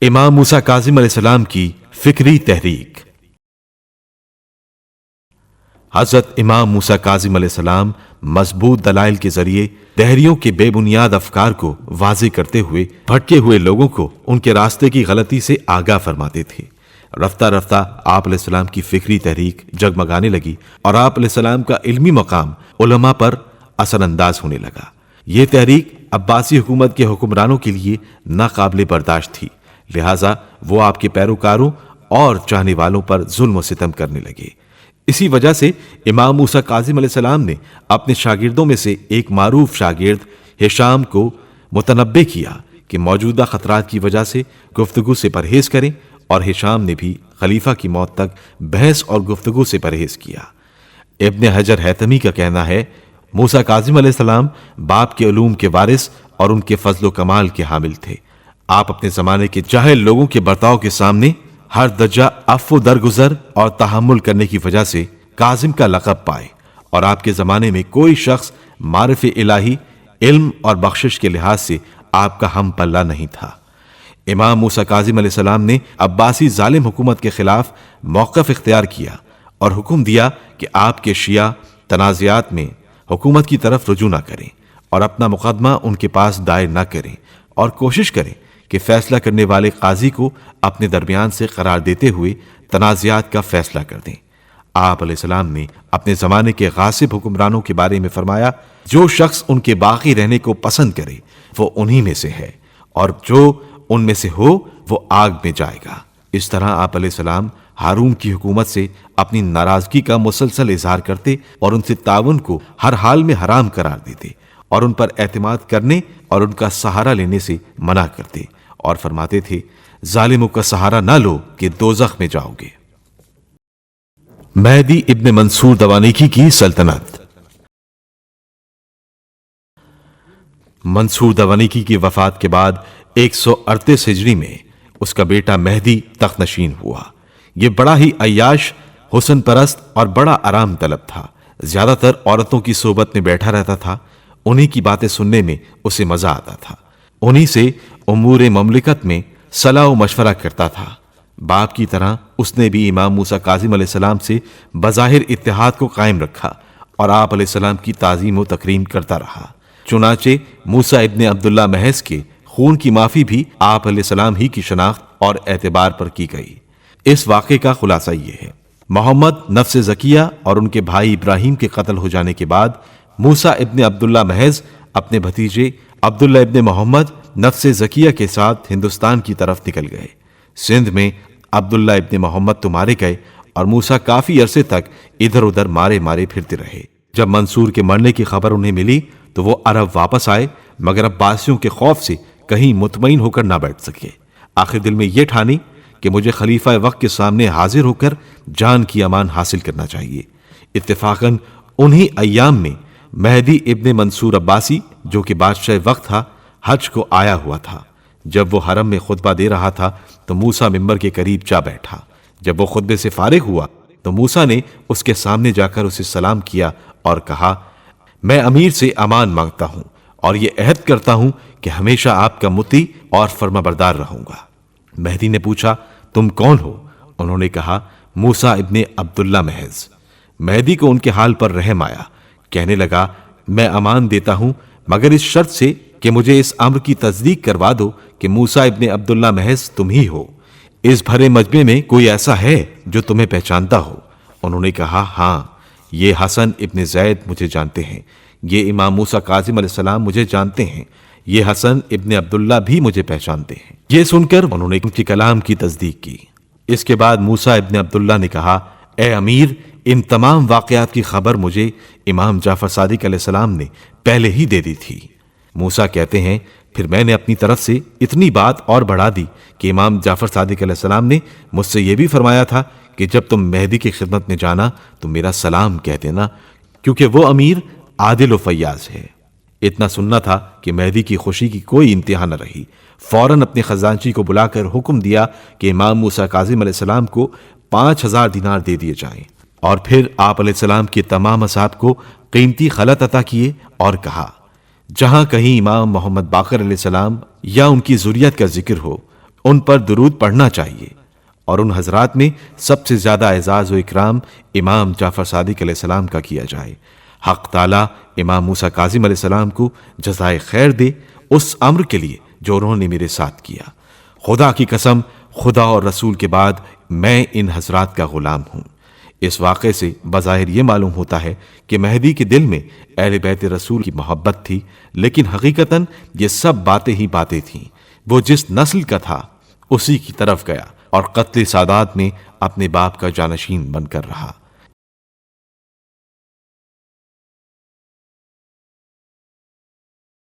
امام موسیٰ کاظم علیہ السلام کی فکری تحریک۔ حضرت امام موسیٰ کاظم علیہ السلام مضبوط دلائل کے ذریعے دہریوں کے بے بنیاد افکار کو واضح کرتے ہوئے بھٹکے ہوئے لوگوں کو ان کے راستے کی غلطی سے آگاہ فرماتے تھے۔ رفتہ رفتہ آپ علیہ السلام کی فکری تحریک جگمگانے لگی اور آپ علیہ السلام کا علمی مقام علماء پر اثر انداز ہونے لگا۔ یہ تحریک عباسی حکومت کے حکمرانوں کے لیے ناقابل برداشت تھی، لہٰذا وہ آپ کے پیروکاروں اور چاہنے والوں پر ظلم و ستم کرنے لگے۔ اسی وجہ سے امام موسیٰ کاظم علیہ السلام نے اپنے شاگردوں میں سے ایک معروف شاگرد ہشام کو متنبہ کیا کہ موجودہ خطرات کی وجہ سے گفتگو سے پرہیز کریں، اور ہشام نے بھی خلیفہ کی موت تک بحث اور گفتگو سے پرہیز کیا۔ ابن حجر ہیثمی کا کہنا ہے، موسیٰ کاظم علیہ السلام باپ کے علوم کے وارث اور ان کے فضل و کمال کے حامل تھے۔ آپ اپنے زمانے کے جاہل لوگوں کے برتاؤ کے سامنے ہر درجہ عفو درگزر اور تحمل کرنے کی وجہ سے کاظم کا لقب پائے، اور آپ کے زمانے میں کوئی شخص معرف الہی، علم اور بخشش کے لحاظ سے آپ کا ہم پلہ نہیں تھا۔ امام موسیٰ کاظم علیہ السلام نے عباسی ظالم حکومت کے خلاف موقف اختیار کیا اور حکم دیا کہ آپ کے شیعہ تنازعات میں حکومت کی طرف رجوع نہ کریں اور اپنا مقدمہ ان کے پاس دائر نہ کریں، اور کوشش کریں کہ فیصلہ کرنے والے قاضی کو اپنے درمیان سے قرار دیتے ہوئے تنازعات کا فیصلہ کر دیں۔ آپ علیہ السلام نے اپنے زمانے کے غاصب حکمرانوں کے بارے میں فرمایا، جو شخص ان کے باقی رہنے کو پسند کرے وہ انہی میں سے ہے، اور جو ان میں سے ہو وہ آگ میں جائے گا۔ اس طرح آپ علیہ السلام ہارون کی حکومت سے اپنی ناراضگی کا مسلسل اظہار کرتے اور ان سے تعاون کو ہر حال میں حرام قرار دیتے، اور ان پر اعتماد کرنے اور ان کا سہارا لینے سے منع کرتے، اور فرماتے تھے، ظالموں کا سہارا نہ لو کہ دوزخ میں جاؤ گے۔ مہدی ابن منصور دوانیکی کی سلطنت۔ منصور دوانیکی کی وفات کے بعد 138 ہجری میں اس کا بیٹا مہدی تخت نشین ہوا۔ یہ بڑا ہی عیاش، حسن پرست اور بڑا آرام طلب تھا۔ زیادہ تر عورتوں کی صحبت میں بیٹھا رہتا تھا، انہی کی باتیں سننے میں اسے مزہ آتا تھا، انہی سے امور مملکت میں صلاح و مشورہ کرتا تھا۔ باپ کی طرح اس نے بھی امام موسیٰ کاظم علیہ السلام سے بظاہر اتحاد کو قائم رکھا اور آپ علیہ السلام کی تعظیم و تکریم کرتا رہا۔ چنانچہ موسیٰ ابن عبداللہ محض کے خون کی معافی بھی آپ علیہ السلام ہی کی شناخت اور اعتبار پر کی گئی۔ اس واقعے کا خلاصہ یہ ہے، محمد نفس زکیہ اور ان کے بھائی ابراہیم کے قتل ہو جانے کے بعد موسیٰ ابن عبداللہ محض اپنے بھتیجے عبداللہ ابن محمد نفس زکیہ کے ساتھ ہندوستان کی طرف نکل گئے۔ سندھ میں عبداللہ ابن محمد تو مارے گئے اور موسیٰ کافی عرصے تک ادھر ادھر مارے مارے پھرتے رہے۔ جب منصور کے مرنے کی خبر انہیں ملی تو وہ عرب واپس آئے، مگر عباسیوں کے خوف سے کہیں مطمئن ہو کر نہ بیٹھ سکے۔ آخر دل میں یہ ٹھانی کہ مجھے خلیفہ وقت کے سامنے حاضر ہو کر جان کی امان حاصل کرنا چاہیے۔ اتفاقاً انہی ایام میں مہدی ابن منصور عباسی، جو کہ بادشاہ وقت تھا، حج کو آیا ہوا تھا۔ جب وہ حرم میں خطبہ دے رہا تھا تو موسیٰ ممبر کے قریب جا بیٹھا۔ جب وہ خطبے سے فارغ ہوا تو موسیٰ نے اس کے سامنے جا کر اسے سلام کیا اور کہا، میں امیر سے امان مانگتا ہوں اور یہ عہد کرتا ہوں کہ ہمیشہ آپ کا مطیع اور فرمانبردار رہوں گا۔ مہدی نے پوچھا، تم کون ہو؟ انہوں نے کہا، موسیٰ ابن عبداللہ محض۔ مہدی کو ان کے حال پر رحم آیا، کہنے لگا، میں امان دیتا ہوں مگر اس شرط سے کہ مجھے اس امر کی تصدیق کروا دو کہ موسیٰ ابن عبداللہ محض تم ہی ہو۔ اس بھرے مجمع میں کوئی ایسا ہے جو تمہیں پہچانتا ہو؟ انہوں نے کہا، ہاں، یہ حسن ابن زید مجھے جانتے ہیں، یہ امام موسیٰ کاظم علیہ السلام مجھے جانتے ہیں، یہ حسن ابن عبداللہ بھی مجھے پہچانتے ہیں۔ یہ سن کر انہوں نے ان کے کلام کی تصدیق کی۔ اس کے بعد موسیٰ ابن عبداللہ نے کہا، اے امیر، ان تمام واقعات کی خبر مجھے امام جعفر صادق علیہ السلام نے پہلے ہی دے دی تھی۔ موسیٰ کہتے ہیں، پھر میں نے اپنی طرف سے اتنی بات اور بڑھا دی کہ امام جعفر صادق علیہ السلام نے مجھ سے یہ بھی فرمایا تھا کہ جب تم مہدی کی خدمت میں جانا تو میرا سلام کہہ دینا، کیونکہ وہ امیر عادل و فیاض ہے۔ اتنا سننا تھا کہ مہدی کی خوشی کی کوئی انتہا نہ رہی۔ فوراً اپنے خزانچی کو بلا کر حکم دیا کہ امام موسیٰ کاظم علیہ السلام کو 5000 دینار دے دیے جائیں، اور پھر آپ علیہ السلام کے تمام اصحاب کو قیمتی خلعت عطا کیے اور کہا، جہاں کہیں امام محمد باقر علیہ السلام یا ان کی ذریت کا ذکر ہو، ان پر درود پڑھنا چاہیے، اور ان حضرات میں سب سے زیادہ اعزاز و اکرام امام جعفر صادق علیہ السلام کا کیا جائے۔ حق تعالی امام موسیٰ کاظم علیہ السلام کو جزائے خیر دے اس امر کے لیے جو انہوں نے میرے ساتھ کیا۔ خدا کی قسم، خدا اور رسول کے بعد میں ان حضرات کا غلام ہوں۔ اس واقعے سے بظاہر یہ معلوم ہوتا ہے کہ مہدی کے دل میں اہل بیت رسول کی محبت تھی، لیکن حقیقتاً یہ سب باتیں ہی باتیں تھیں۔ وہ جس نسل کا تھا اسی کی طرف گیا اور قتل سادات میں اپنے باپ کا جانشین بن کر رہا۔